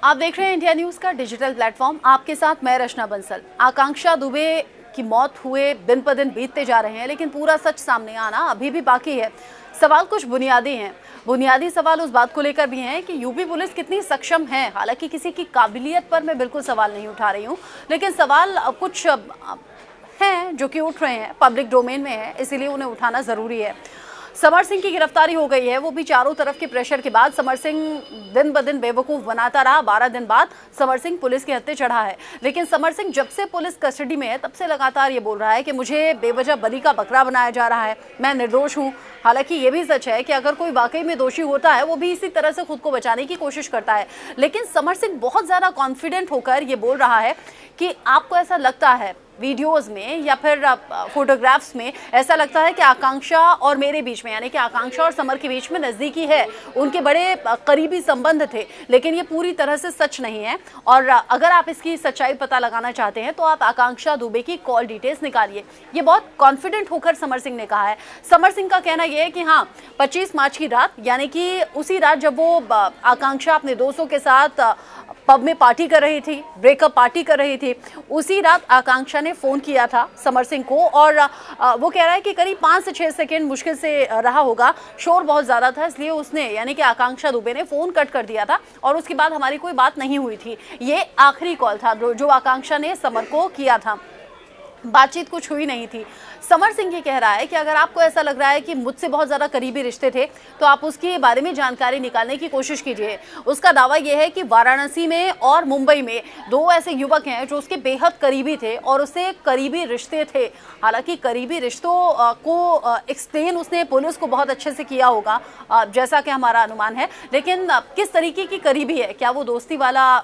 आप देख रहे हैं इंडिया न्यूज का डिजिटल प्लेटफॉर्म। आपके साथ मैं रचना बंसल। आकांक्षा दुबे की मौत हुए दिन पर दिन बीतते जा रहे हैं, लेकिन पूरा सच सामने आना अभी भी बाकी है। सवाल कुछ बुनियादी हैं। बुनियादी सवाल उस बात को लेकर भी हैं कि यूपी पुलिस कितनी सक्षम है। हालांकि किसी की काबिलियत पर मैं बिल्कुल सवाल नहीं उठा रही हूँ, लेकिन सवाल कुछ हैं जो कि उठ रहे हैं, पब्लिक डोमेन में है, इसीलिए उन्हें उठाना जरूरी है। समर सिंह की गिरफ्तारी हो गई है, वो भी चारों तरफ के प्रेशर के बाद। समर सिंह दिन ब दिन बेवकूफ बनाता रहा। 12 दिन बाद समर सिंह पुलिस के हत्थे चढ़ा है, लेकिन समर सिंह जब से पुलिस कस्टडी में है तब से लगातार ये बोल रहा है कि मुझे बेवजह बलि का बकरा बनाया जा रहा है, मैं निर्दोष हूँ। हालांकि ये भी सच है कि अगर कोई वाकई में दोषी होता है वो भी इसी तरह से खुद को बचाने की कोशिश करता है। लेकिन समर सिंह बहुत ज्यादा कॉन्फिडेंट होकर ये बोल रहा है कि आपको ऐसा लगता है वीडियोस में या फिर फोटोग्राफ्स में, ऐसा लगता है कि आकांक्षा और मेरे बीच में, यानी कि आकांक्षा और समर के बीच में नज़दीकी है, उनके बड़े करीबी संबंध थे। लेकिन ये पूरी तरह से सच नहीं है। और अगर आप इसकी सच्चाई पता लगाना चाहते हैं तो आप आकांक्षा दुबे की कॉल डिटेल्स निकालिए। ये बहुत कॉन्फिडेंट होकर समर सिंह ने कहा है। समर सिंह का कहना यह है कि हाँ, 25 मार्च की रात, यानी कि उसी रात जब वो आकांक्षा अपने दोस्तों के साथ पब में पार्टी कर रही थी, ब्रेकअप पार्टी कर रही थी, उसी रात आकांक्षा ने फोन किया था समर सिंह को। और वो कह रहा है कि करीब 5 से 6 सेकेंड मुश्किल से रहा होगा, शोर बहुत ज्यादा था, इसलिए उसने, यानी कि आकांक्षा दुबे ने फोन कट कर दिया था और उसके बाद हमारी कोई बात नहीं हुई थी। ये आखिरी कॉल था जो आकांक्षा ने समर को किया था, बातचीत कुछ हुई नहीं थी। समर सिंह ये कह रहा है कि अगर आपको ऐसा लग रहा है कि मुझसे बहुत ज़्यादा करीबी रिश्ते थे तो आप उसके बारे में जानकारी निकालने की कोशिश कीजिए। उसका दावा यह है कि वाराणसी में और मुंबई में 2 ऐसे युवक हैं जो उसके बेहद करीबी थे और उससे करीबी रिश्ते थे। हालांकि करीबी रिश्तों को एक्सप्लेन उसने पुलिस को बहुत अच्छे से किया होगा, जैसा कि हमारा अनुमान है। लेकिन किस तरीके की करीबी है, क्या वो दोस्ती वाला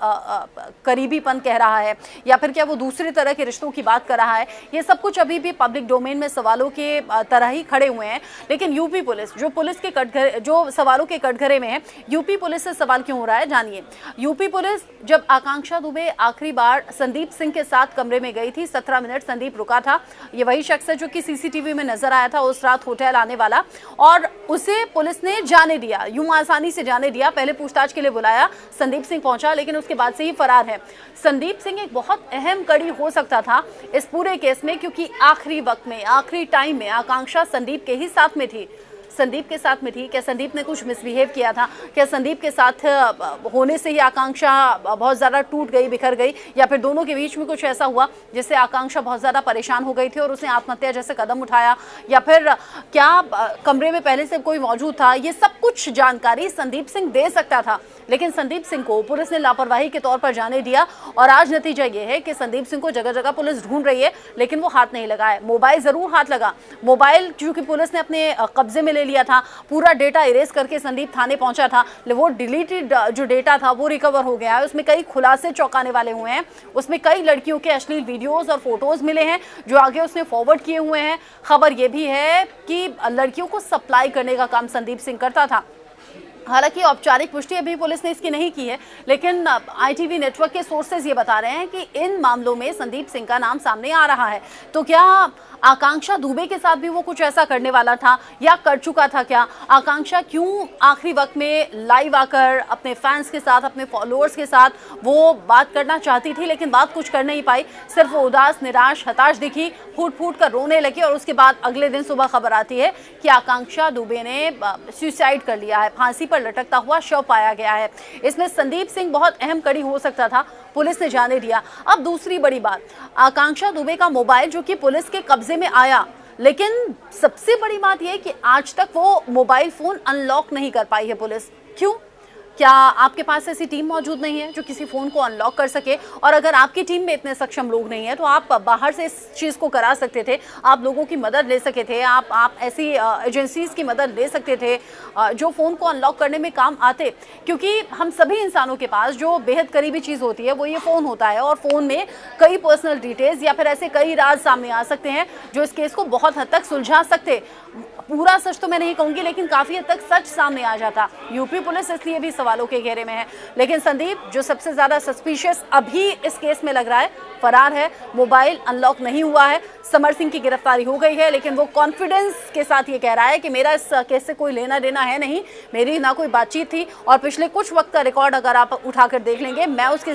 करीबीपन कह रहा है या फिर क्या वो दूसरे तरह के रिश्तों की बात कर रहा है, ये सब कुछ अभी भी पब्लिक डोमेन में सवालों के तरह ही खड़े हुए हैं। लेकिन यूपी पुलिस जो सवालों के कटघरे में है, यूपी पुलिस से सवाल क्यों हो रहा है, जानिए। यूपी पुलिस जब आकांक्षा दुबे आखिरी बार संदीप सिंह के साथ कमरे में गई थी, 17 मिनट संदीप रुका था। ये वही शख्स है जो कि सीसीटीवी में नजर आया था उस रात होटल आने वाला, और उसे पुलिस ने जाने दिया, यूं आसानी से जाने दिया। पहले पूछताछ के लिए बुलाया, संदीप सिंह पहुंचा, लेकिन उसके बाद से ही फरार है। संदीप सिंह एक बहुत अहम कड़ी हो सकता था इस पूरे केस में, क्योंकि आखिरी वक्त में, आखिरी टाइम में आकांक्षा संदीप के ही साथ में थी, संदीप के साथ में थी। क्या संदीप ने कुछ मिसबिहेव किया था? क्या संदीप के साथ होने से ही आकांक्षा बहुत ज़्यादा टूट गई, बिखर गई, या फिर दोनों के बीच में कुछ ऐसा हुआ जिससे आकांक्षा बहुत ज़्यादा परेशान हो गई थी और उसने आत्महत्या जैसे कदम उठाया, या फिर क्या कमरे में पहले से कोई मौजूद था? ये सब कुछ जानकारी संदीप सिंह दे सकता था, लेकिन संदीप सिंह को पुलिस ने लापरवाही के तौर पर जाने दिया। और आज नतीजा ये है कि संदीप सिंह को जगह जगह पुलिस ढूंढ रही है, लेकिन वो हाथ नहीं लगा है। मोबाइल जरूर हाथ लगा, मोबाइल क्योंकि पुलिस ने अपने कब्जे में ले लिया था, पूरा डेटा इरेज करके संदीप थाने पहुंचा था, वो डिलीटेड जो डेटा था वो रिकवर हो गया है। उसमें कई खुलासे चौंकाने वाले हुए हैं, उसमें कई लड़कियों के अश्लील वीडियोस और फोटोज मिले हैं जो आगे उसने फॉरवर्ड किए हुए हैं। खबर ये भी है कि लड़कियों को सप्लाई करने का काम संदीप सिंह करता था। हालांकि औपचारिक पुष्टि अभी पुलिस ने इसकी नहीं की है, लेकिन आईटीवी नेटवर्क के सोर्सेज ये बता रहे हैं कि इन मामलों में संदीप सिंह का नाम सामने आ रहा है। तो क्या आकांक्षा दुबे के साथ भी वो कुछ ऐसा करने वाला था या कर चुका था? क्या आकांक्षा क्यों आखिरी वक्त में लाइव आकर अपने फैंस के साथ, अपने फॉलोअर्स के साथ वो बात करना चाहती थी, लेकिन बात कुछ कर नहीं पाई, सिर्फ वो उदास, निराश, हताश दिखी, फूट फूट कर रोने लगी, और उसके बाद अगले दिन सुबह खबर आती है कि आकांक्षा दुबे ने सुसाइड कर लिया है, फांसी पर लटकता हुआ शव पाया गया है। इसमें संदीप सिंह बहुत अहम कड़ी हो सकता था, पुलिस ने जाने दिया। अब दूसरी बड़ी बात, आकांक्षा दुबे का मोबाइल जो कि पुलिस के कब्जे में आया, लेकिन सबसे बड़ी बात यह है कि आज तक वो मोबाइल फोन अनलॉक नहीं कर पाई है पुलिस। क्यों? क्या आपके पास ऐसी टीम मौजूद नहीं है जो किसी फ़ोन को अनलॉक कर सके? और अगर आपकी टीम में इतने सक्षम लोग नहीं हैं तो आप बाहर से इस चीज़ को करा सकते थे, आप लोगों की मदद ले सके थे, आप ऐसी एजेंसीज़ की मदद ले सकते थे जो फ़ोन को अनलॉक करने में काम आते। क्योंकि हम सभी इंसानों के पास जो बेहद करीबी चीज़ होती है वो ये फ़ोन होता है, और फ़ोन में कई पर्सनल डिटेल्स या फिर ऐसे कई राज सामने आ सकते हैं जो इस केस को बहुत हद तक सुलझा सकते। पूरा सच तो मैं नहीं कहूंगी, लेकिन काफी हद तक सच सामने आ जाता। यूपी पुलिस इसलिए भी सवालों के घेरे में है। लेकिन संदीप, जो सबसे ज्यादा सस्पिशियस अभी इस केस में लग रहा है, फरार है, मोबाइल अनलॉक नहीं हुआ है, समर सिंह की गिरफ्तारी हो गई है, लेकिन वो कॉन्फिडेंस के साथ ये कह रहा है कि मेरा इस केस से कोई लेना देना है नहीं, मेरी ना कोई बातचीत थी, और पिछले कुछ वक्त का रिकॉर्ड अगर आप उठाकर देख लेंगे, मैं उसके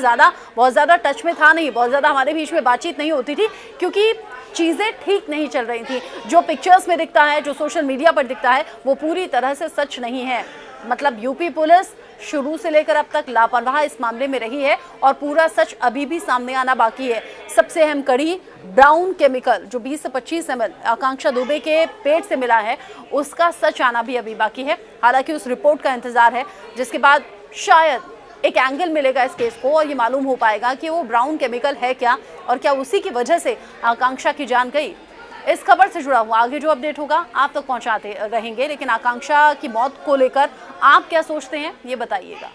बहुत ज़्यादा टच में था नहीं, बहुत ज़्यादा हमारे बीच में बातचीत नहीं होती थी, क्योंकि चीज़ें ठीक नहीं चल रही थी। जो पिक्चर्स में दिखता है, जो सोशल मीडिया पर दिखता है, वो पूरी तरह से सच नहीं है। मतलब यूपी पुलिस शुरू से लेकर अब तक लापरवाह इस मामले में रही है और पूरा सच अभी भी सामने आना बाकी है। सबसे अहम कड़ी, ब्राउन केमिकल जो 20 से 25 ml आकांक्षा दुबे के पेट से मिला है, उसका सच आना भी अभी बाकी है। हालांकि उस रिपोर्ट का इंतजार है, जिसके बाद शायद एक एंगल मिलेगा इस केस को और ये मालूम हो पाएगा कि वो ब्राउन केमिकल है क्या, और क्या उसी की वजह से आकांक्षा की जान गई। इस खबर से जुड़ा हुआ आगे जो अपडेट होगा आप तक पहुंचाते रहेंगे, लेकिन आकांक्षा की मौत को लेकर आप क्या सोचते हैं, ये बताइएगा।